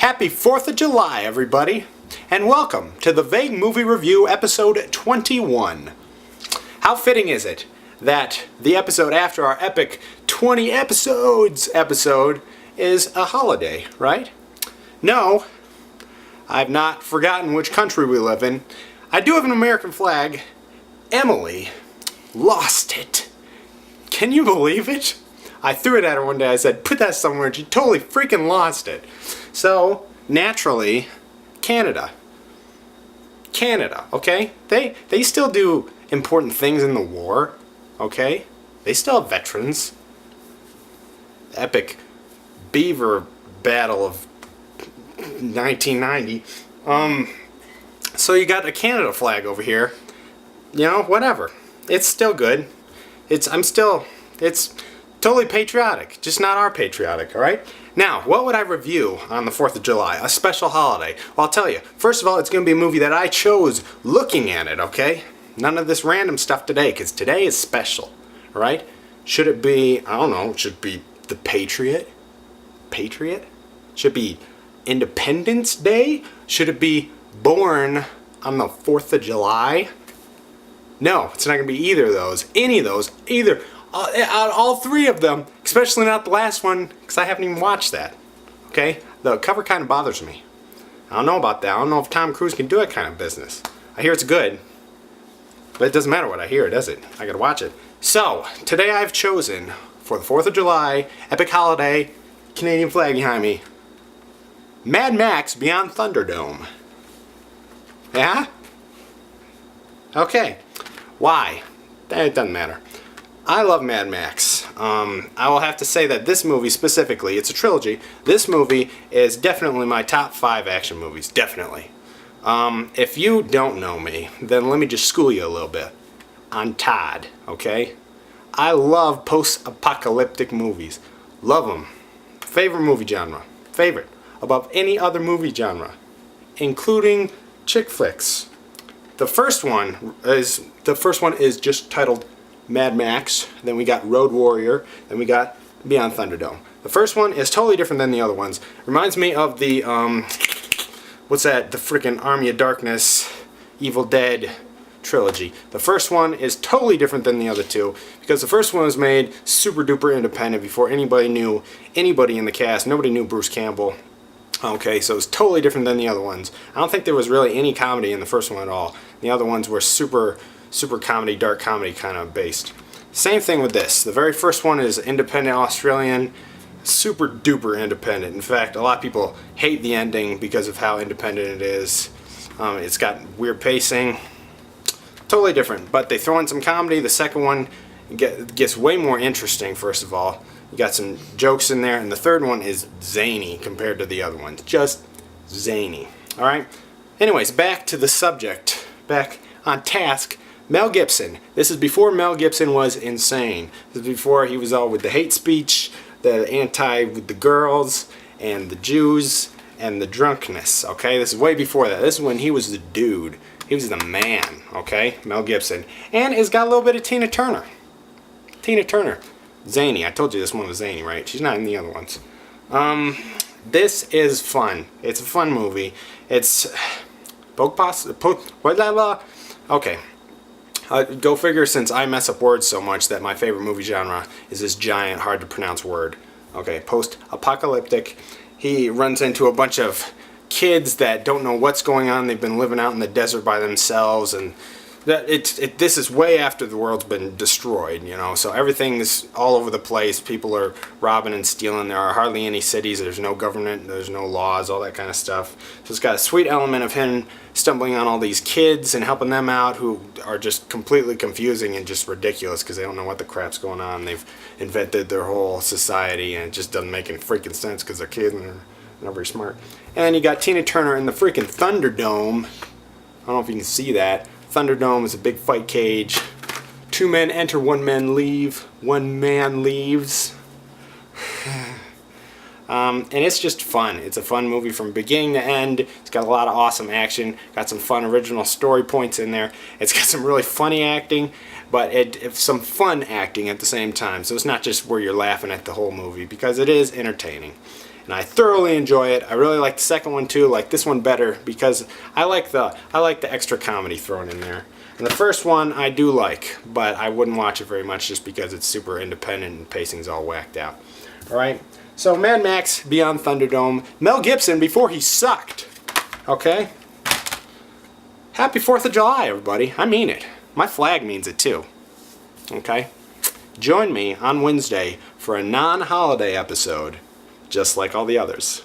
Happy 4th of July, everybody, and welcome to the Vague Movie Review episode 21. How fitting is it that the episode after our epic 20 episodes episode is a holiday, right? No, I've not forgotten which country we live in. I do have an American flag. Emily lost it. Can you believe it? I threw it at her one day. I said, put that somewhere, and she totally freaking lost it. So, naturally, Canada, okay? They still do important things in the war, okay? They still have veterans. Epic beaver battle of 1990. So you got a Canada flag over here. You know, whatever. It's still good. It's totally patriotic, just not our patriotic, alright? Now, what would I review on the 4th of July? A special holiday? Well, I'll tell you. First of all, it's going to be a movie that I chose looking at it, okay? None of this random stuff today, because today is special, alright? Should it be, I don't know, should it be The Patriot? Patriot? Should it be Independence Day? Should it be Born on the 4th of July? No, it's not going to be either of those. Any of those. Either. All three of them. Especially not the last one, because I haven't even watched that. Okay? The cover kind of bothers me. I don't know about that. I don't know if Tom Cruise can do that kind of business. I hear it's good. But it doesn't matter what I hear, does it? I gotta watch it. So, today I've chosen, for the 4th of July, epic holiday, Canadian flag behind me, Mad Max Beyond Thunderdome. Yeah? Okay. Why? It doesn't matter. I love Mad Max. I will have to say that this movie specifically, it's a trilogy, this movie is definitely my top 5 action movies. Definitely. If you don't know me, then let me just school you a little bit. I'm Todd, okay? I love post-apocalyptic movies. Love them. Favorite movie genre. Favorite. Above any other movie genre. Including chick flicks. The first one is just titled Mad Max. Then we got Road Warrior. Then we got Beyond Thunderdome. The first one is totally different than the other ones. Reminds me of the what's that? The freaking Army of Darkness, Evil Dead trilogy. The first one is totally different than the other two because the first one was made super duper independent before anybody knew anybody in the cast. Nobody knew Bruce Campbell. Okay, so it's totally different than the other ones. I don't think there was really any comedy in the first one at all. The other ones were super comedy, dark comedy kind of based. Same thing with this. The very first one is independent Australian, super duper independent. In fact, a lot of people hate the ending because of how independent it is. It's got weird pacing. Totally different, but they throw in some comedy. The second one gets way more interesting, first of all. You got some jokes in there, and the third one is zany compared to the other ones. Just zany. Alright? Anyways, back to the subject. Back on task. Mel Gibson. This is before Mel Gibson was insane. This is before he was all with the hate speech, the anti with the girls, and the Jews, and the drunkenness. Okay? This is way before that. This is when he was the dude. He was the man. Okay? Mel Gibson. And it's got a little bit of Tina Turner. Tina Turner. Zany. I told you this one was zany, right? She's not in the other ones. This is fun. It's a fun movie. It's okay. Go figure, since I mess up words so much that my favorite movie genre is this giant, hard to pronounce word. Okay, post-apocalyptic. He runs into a bunch of kids that don't know what's going on. They've been living out in the desert by themselves, and this is way after the world's been destroyed, you know, so everything's all over the place. People are robbing and stealing. There are hardly any cities. There's no government. There's no laws, all that kind of stuff. So it's got a sweet element of him stumbling on all these kids and helping them out who are just completely confusing and just ridiculous because they don't know what the crap's going on. They've invented their whole society and it just doesn't make any freaking sense because they're kids and they're not very smart. And then you got Tina Turner in the freaking Thunderdome. I don't know if you can see that. Thunderdome is a big fight cage. 2 men enter, 1 man leave. 1 man leaves. And it's just fun. It's a fun movie from beginning to end. It's got a lot of awesome action. Got some fun original story points in there. It's got some really funny acting, but it's some fun acting at the same time. So it's not just where you're laughing at the whole movie, because it is entertaining. and I thoroughly enjoy it. I really like the second one too, like this one better because I like the extra comedy thrown in there. And the first one I do like, but I wouldn't watch it very much just because it's super independent and pacing's all whacked out. Alright, so Mad Max Beyond Thunderdome, Mel Gibson before he sucked. Okay? Happy 4th of July, everybody. I mean it. My flag means it too. Okay? Join me on Wednesday for a non-holiday episode, just like all the others.